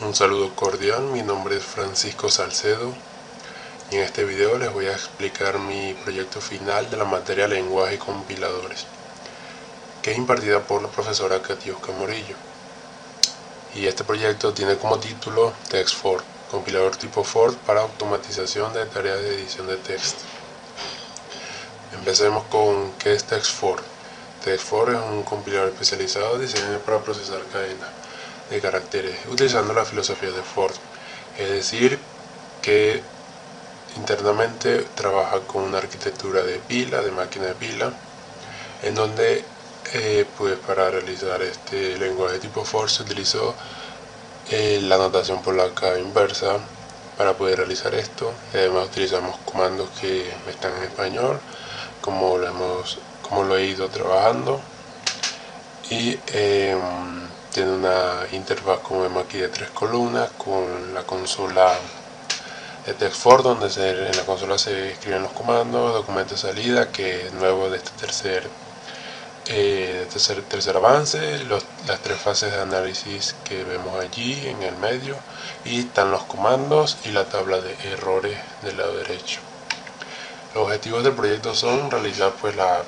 Un saludo cordial, mi nombre es Francisco Salcedo y en este video les voy a explicar mi proyecto final de la materia Lenguaje y Compiladores, que es impartida por la profesora Katiuska Morillo. Y este proyecto tiene como título TextFort, compilador tipo Fort para automatización de tareas de edición de texto. Empecemos con ¿qué es TextFort? TextFort es un compilador especializado diseñado para procesar cadenas de caracteres utilizando la filosofía de Fort, es decir, que internamente trabaja con una arquitectura de pila, de máquina de pila, en donde pues para realizar este lenguaje tipo Fort se utilizó la notación polaca inversa para poder realizar esto. Además utilizamos comandos que están en español, como lo he ido trabajando, y tiene una interfaz, como vemos aquí, de 3 columnas con la consola de TextFort, donde en la consola se escriben los comandos, documento de salida, que es nuevo de este tercer avance, las 3 fases de análisis que vemos allí en el medio, y están los comandos y la tabla de errores del lado derecho. Los objetivos del proyecto son realizar pues las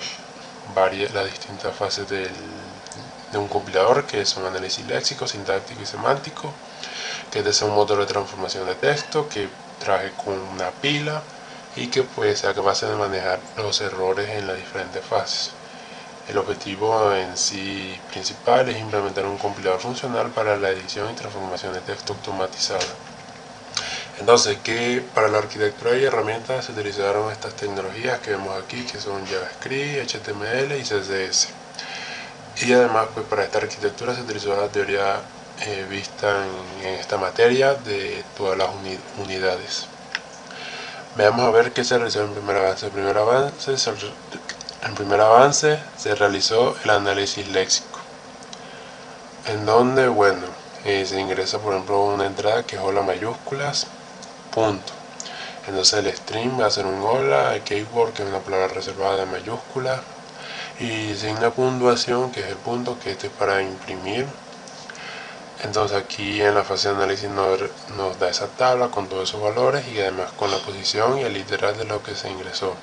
distintas fases de un compilador, que son análisis léxico, sintáctico y semántico, que es un motor de transformación de texto que trabaje con una pila y que pues sea capaz de manejar los errores en las diferentes fases. El objetivo en sí principal es implementar un compilador funcional para la edición y transformación de texto automatizada. Entonces, que para la arquitectura y herramientas se utilizaron estas tecnologías que vemos aquí, que son JavaScript, HTML y CSS. Y además, pues para esta arquitectura se utilizó la teoría vista en esta materia de todas las unidades. Veamos a ver qué se realizó en primer avance. En primer avance se realizó el análisis léxico, en donde, bueno, se ingresa por ejemplo una entrada que es hola mayúsculas, punto. Entonces el string va a ser un hola, el keyword, que es una palabra reservada de mayúsculas, y sin una puntuación, que es el punto, que este es para imprimir. Entonces aquí en la fase de análisis nos da esa tabla con todos esos valores y además con la posición y el literal de lo que se ingresó.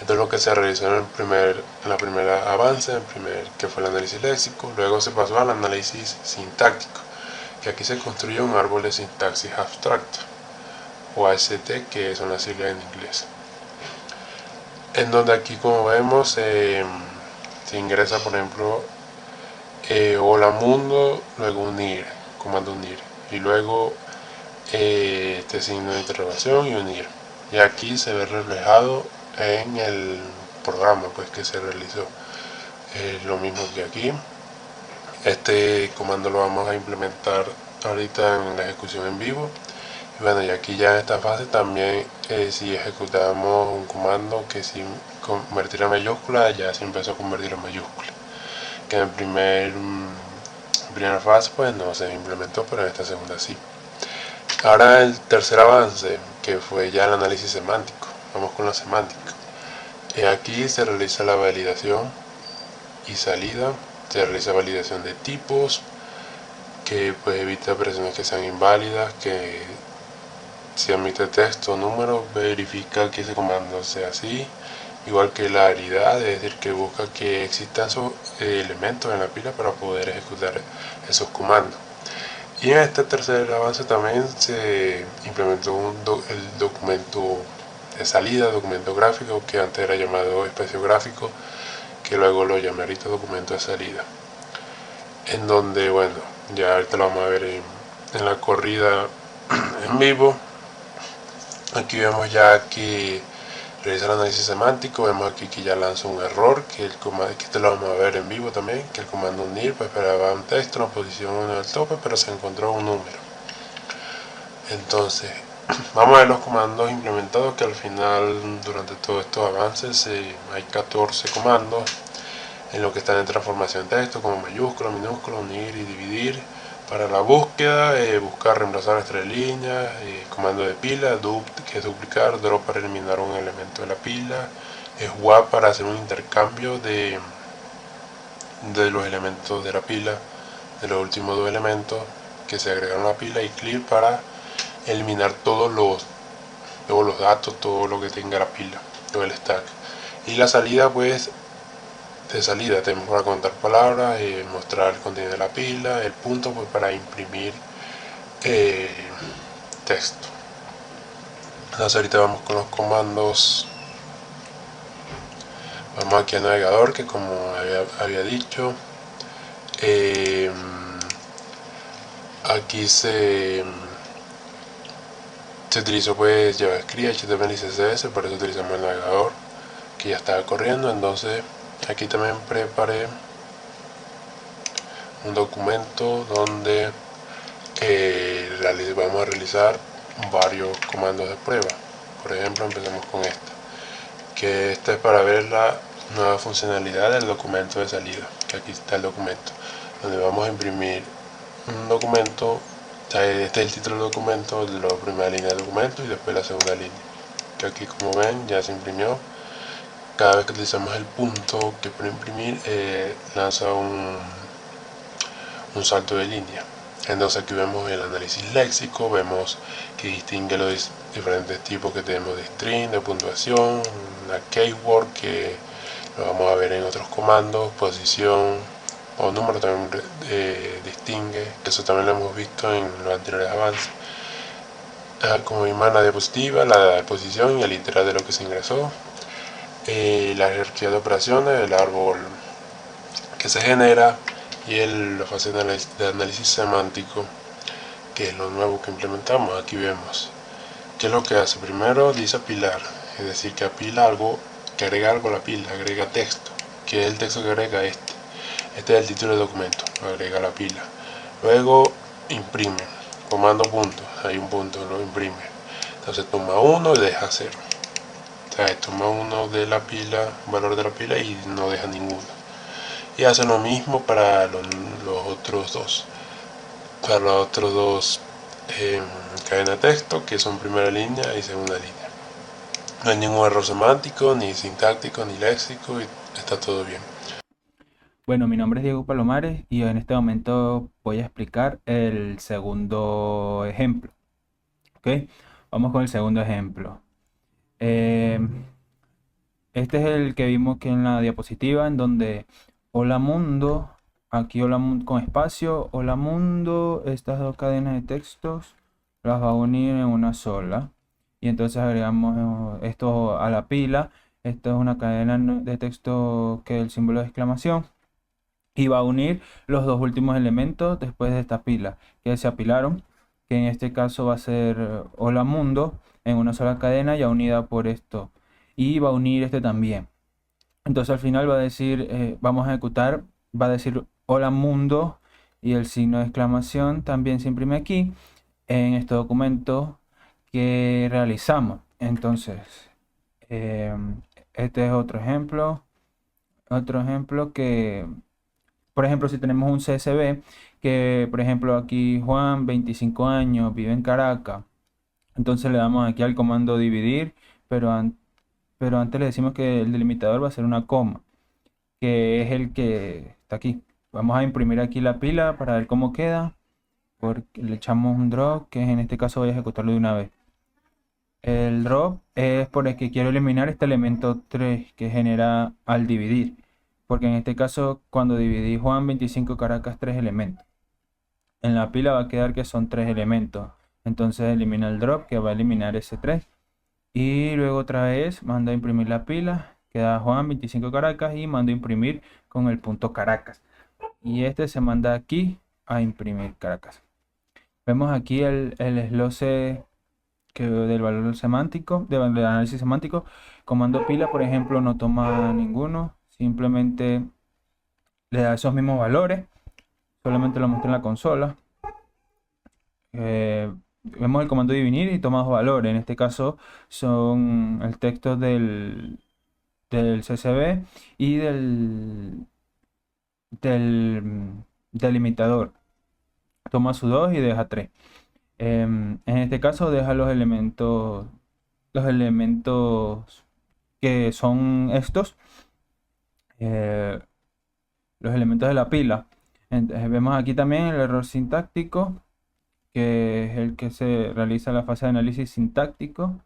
Esto es lo que se realizó en la primera avance, que fue el análisis léxico. Luego se pasó al análisis sintáctico, que aquí se construye un árbol de sintaxis abstracta, o AST, que son las siglas en inglés. En donde aquí, como vemos, se ingresa, por ejemplo, hola mundo, luego unir, comando unir, y luego este signo de interrogación y unir. Y aquí se ve reflejado en el programa pues que se realizó. Lo mismo que aquí. Este comando lo vamos a implementar ahorita en la ejecución en vivo. Y bueno, y aquí ya en esta fase también, si ejecutamos un comando que si convertir a mayúscula, ya se empezó a convertir a mayúscula, que en primera fase pues no se implementó, pero en esta segunda sí. Ahora el tercer avance, que fue ya el análisis semántico. Vamos con la semántica. Aquí se realiza la validación y salida. Se realiza validación de tipos, que pues evita operaciones que sean inválidas, que si admite texto o número, verifica que ese comando sea así, igual que la aridad, es decir, que busca que existan esos elementos en la pila para poder ejecutar esos comandos. Y en este tercer avance también se implementó el documento de salida, documento gráfico, que antes era llamado espacio gráfico, que luego lo llamé ahorita documento de salida, en donde, bueno, ya ahorita lo vamos a ver en la corrida en vivo. Aquí vemos ya que realiza el análisis semántico. Vemos aquí que ya lanza un error, que este lo vamos a ver en vivo también, que el comando unir pues esperaba un texto, una posición 1 del tope, pero se encontró un número. Entonces vamos a ver los comandos implementados, que al final durante todos estos avances hay 14 comandos en lo que están en transformación de texto, como mayúscula, minúscula, unir y dividir. Para la búsqueda, buscar, reemplazar entre líneas, comando de pila, que es duplicar, drop para eliminar un elemento de la pila, swap para hacer un intercambio de los elementos de la pila, de los últimos 2 elementos, que se agregaron a la pila, y clear para eliminar todos los datos, todo lo que tenga la pila, todo el stack. Y la salida, pues de salida tenemos para contar palabras, mostrar el contenido de la pila, el punto pues para imprimir texto. Entonces ahorita vamos con los comandos. Vamos aquí al navegador, que como había dicho, aquí se utilizó pues JavaScript, HTML y CSS, por eso utilizamos el navegador que ya estaba corriendo. Entonces aquí también preparé un documento donde vamos a realizar varios comandos de prueba. Por ejemplo, empecemos con que esta es para ver la nueva funcionalidad del documento de salida, que aquí está el documento, donde vamos a imprimir un documento. Este es el título del documento, la primera línea del documento y después la segunda línea, que aquí, como ven, ya se imprimió. Cada vez que utilizamos el punto que pone imprimir, lanza un salto de línea. Entonces aquí vemos el análisis léxico, vemos que distingue los diferentes tipos que tenemos de string, de puntuación, una keyword que lo vamos a ver en otros comandos, posición o número también distingue, que eso también lo hemos visto en los anteriores avances. Como imagen, la diapositiva, la posición y el literal de lo que se ingresó, la jerarquía de operaciones, el árbol que se genera y la fase de análisis semántico, que es lo nuevo que implementamos. Aquí vemos qué es lo que hace. Primero dice apilar, es decir, que apila algo, que agrega algo a la pila, agrega texto, que es el texto que agrega este es el título del documento, lo agrega a la pila. Luego imprime, comando punto, hay un punto, lo imprime. Entonces toma uno y deja 0. O sea, toma uno de la pila, valor de la pila, y no deja ninguno. Y hace lo mismo para los otros dos. Para los otros dos cadenas de texto, que son primera línea y segunda línea. No hay ningún error semántico, ni sintáctico, ni léxico, y está todo bien. Bueno, mi nombre es Diego Palomares y en este momento voy a explicar el segundo ejemplo. ¿Ok? Vamos con el segundo ejemplo. Eh, este es el que vimos que en la diapositiva, en donde hola mundo, aquí hola mundo con espacio, hola mundo, estas dos cadenas de textos las va a unir en una sola. Y entonces agregamos esto a la pila. Esto es una cadena de texto que es el símbolo de exclamación. Y va a unir los dos últimos elementos después de esta pila que se apilaron, que en este caso va a ser hola mundo en una sola cadena ya unida por esto, y va a unir este también. Entonces al final va a decir, vamos a ejecutar, va a decir hola mundo, y el signo de exclamación también se imprime aquí en este documento que realizamos. Entonces eh, este es otro ejemplo que, por ejemplo, si tenemos un CSV, que por ejemplo aquí Juan, 25 años, vive en Caracas, entonces le damos aquí al comando dividir, pero, pero antes le decimos que el delimitador va a ser una coma, que es el que está aquí. Vamos a imprimir aquí la pila para ver cómo queda, porque le echamos un drop, que en este caso voy a ejecutarlo de una vez. El drop es por el que quiero eliminar este elemento 3 que genera al dividir, porque en este caso cuando dividí Juan 25 Caracas 3 elementos. En la pila va a quedar que son 3 elementos. Entonces elimina el drop que va a eliminar ese 3. Y luego otra vez mando a imprimir la pila. Queda Juan 25 Caracas y mando a imprimir con el punto Caracas. Y este se manda aquí a imprimir Caracas. Vemos aquí el desglose del valor semántico, del análisis semántico. Comando pila, por ejemplo, no toma ninguno. Simplemente le da esos mismos valores. Solamente lo muestra en la consola. Vemos el comando dividir y toma dos valores. En este caso son el texto del CSV y del delimitador. Toma su 2 y deja 3. En este caso deja los elementos que son estos, los elementos de la pila. Entonces, vemos aquí también el error sintáctico. que es el que se realiza la fase de análisis sintáctico.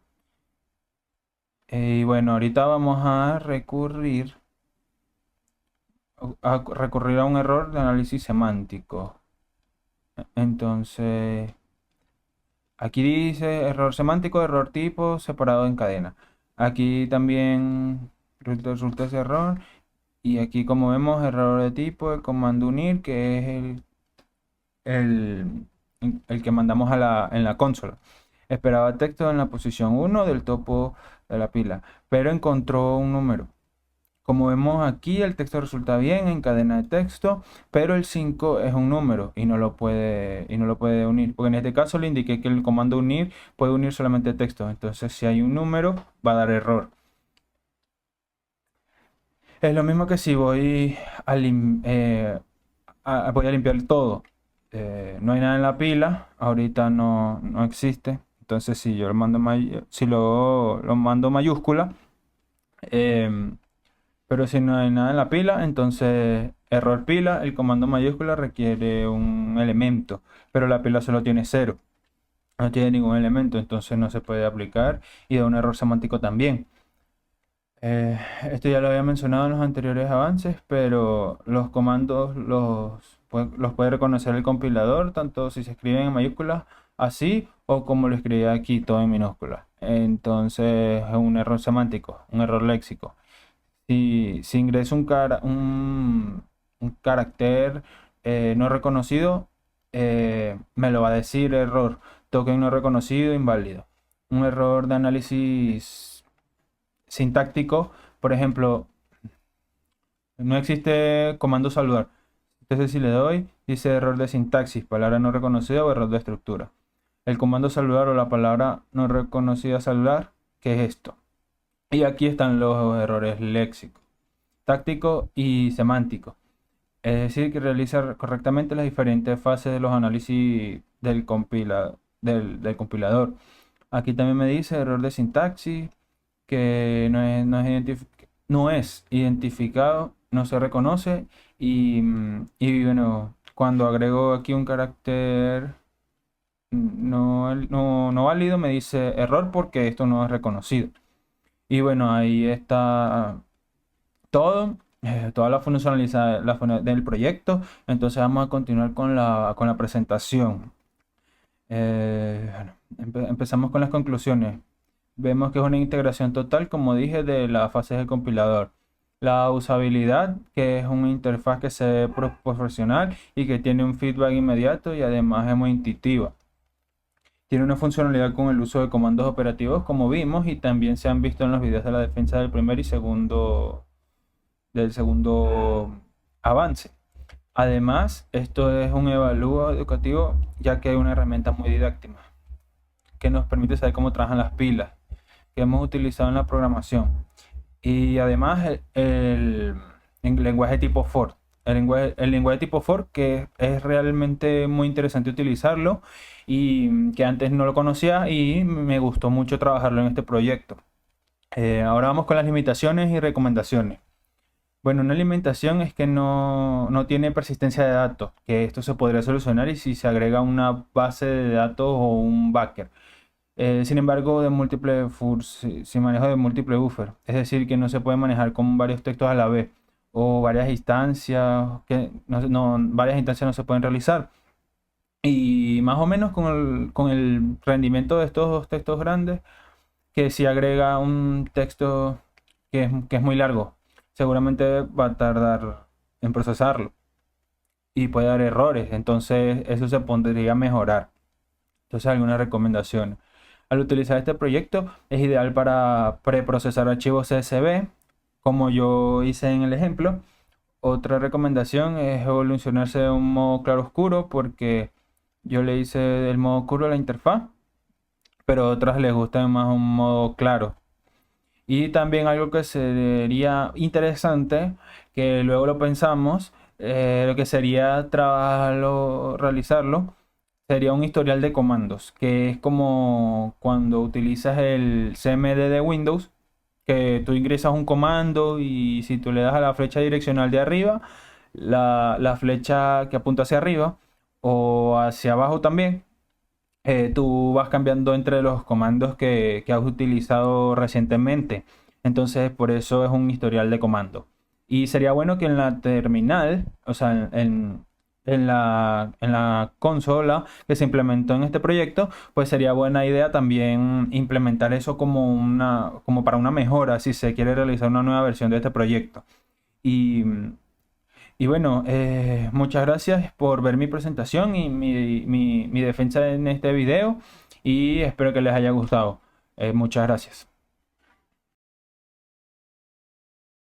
Y bueno, ahorita vamos a recurrir a un error de análisis semántico. Entonces, aquí dice error semántico, error tipo, separado en cadena. Aquí también resulta ese error. Y aquí, como vemos, error de tipo, el comando unir, que es el, el que mandamos en la consola. Esperaba texto en la posición 1 del topo de la pila, pero encontró un número. Como vemos aquí, el texto resulta bien en cadena de texto, pero el 5 es un número y no lo puede unir. Porque en este caso le indiqué que el comando unir puede unir solamente texto. Entonces, si hay un número, va a dar error. Es lo mismo que si voy a limpiar todo. No hay nada en la pila, ahorita no existe. Entonces, si yo lo mando mayúscula, em, pero si no hay nada en la pila, entonces error pila, el comando mayúscula requiere un elemento, pero la pila solo tiene cero, no tiene ningún elemento, entonces no se puede aplicar y da un error semántico también. Esto ya lo había mencionado en los anteriores avances, pero los comandos los puede reconocer el compilador, tanto si se escriben en mayúsculas así o como lo escribí aquí, todo en minúsculas. Entonces es un error semántico, un error léxico. Si ingreso un carácter no reconocido, me lo va a decir error, token no reconocido, inválido. Un error de análisis sintáctico, por ejemplo, no existe comando saludar. Entonces si le doy, dice error de sintaxis, palabra no reconocida o error de estructura. El comando saludar o la palabra no reconocida saludar, ¿qué es esto? Y aquí están los errores léxicos, táctico y semántico. Es decir, que realiza correctamente las diferentes fases de los análisis del compilador. Aquí también me dice error de sintaxis, que no es identificado, no se reconoce y bueno, cuando agrego aquí un carácter no válido me dice error porque esto no es reconocido. Y bueno, ahí está todo, toda la funcionalidad del proyecto. Entonces vamos a continuar con con la presentación. Bueno, empezamos con las conclusiones. Vemos que es una integración total, como dije, de las fases del compilador. La usabilidad, que es una interfaz que se ve profesional y que tiene un feedback inmediato y además es muy intuitiva. Tiene una funcionalidad con el uso de comandos operativos, como vimos, y también se han visto en los videos de la defensa del segundo avance. Además, esto es un evalúo educativo, ya que hay una herramienta muy didáctica que nos permite saber cómo trabajan las pilas que hemos utilizado en la programación. Y además el lenguaje tipo for. El lenguaje tipo for, que es realmente muy interesante utilizarlo y que antes no lo conocía y me gustó mucho trabajarlo en este proyecto. Ahora vamos con las limitaciones y recomendaciones. Bueno, una limitación es que no tiene persistencia de datos, que esto se podría solucionar y si se agrega una base de datos o un backer. Sin embargo, sin manejo de múltiple buffer, es decir, que no se puede manejar con varios textos a la vez o varias instancias, varias instancias no se pueden realizar. Y más o menos con el rendimiento de estos dos textos grandes, que si agrega un texto que es muy largo, seguramente va a tardar en procesarlo y puede dar errores, entonces eso se podría mejorar. Entonces, algunas recomendaciones. Al utilizar este proyecto es ideal para preprocesar archivos CSV, como yo hice en el ejemplo. Otra recomendación es evolucionarse de un modo claro oscuro, porque yo le hice del modo oscuro a la interfaz, pero a otras les gusta más un modo claro. Y también algo que sería interesante, que luego lo pensamos, lo que sería trabajarlo, realizarlo sería un historial de comandos, que es como cuando utilizas el CMD de Windows, que tú ingresas un comando y si tú le das a la flecha direccional de arriba, la flecha que apunta hacia arriba o hacia abajo también, tú vas cambiando entre los comandos que has utilizado recientemente. Entonces, por eso es un historial de comando. Y sería bueno que en la terminal, o sea, en la consola que se implementó en este proyecto, pues sería buena idea también implementar eso como como para una mejora si se quiere realizar una nueva versión de este proyecto. Y, y bueno, muchas gracias por ver mi presentación y mi defensa en este video y espero que les haya gustado. Muchas gracias.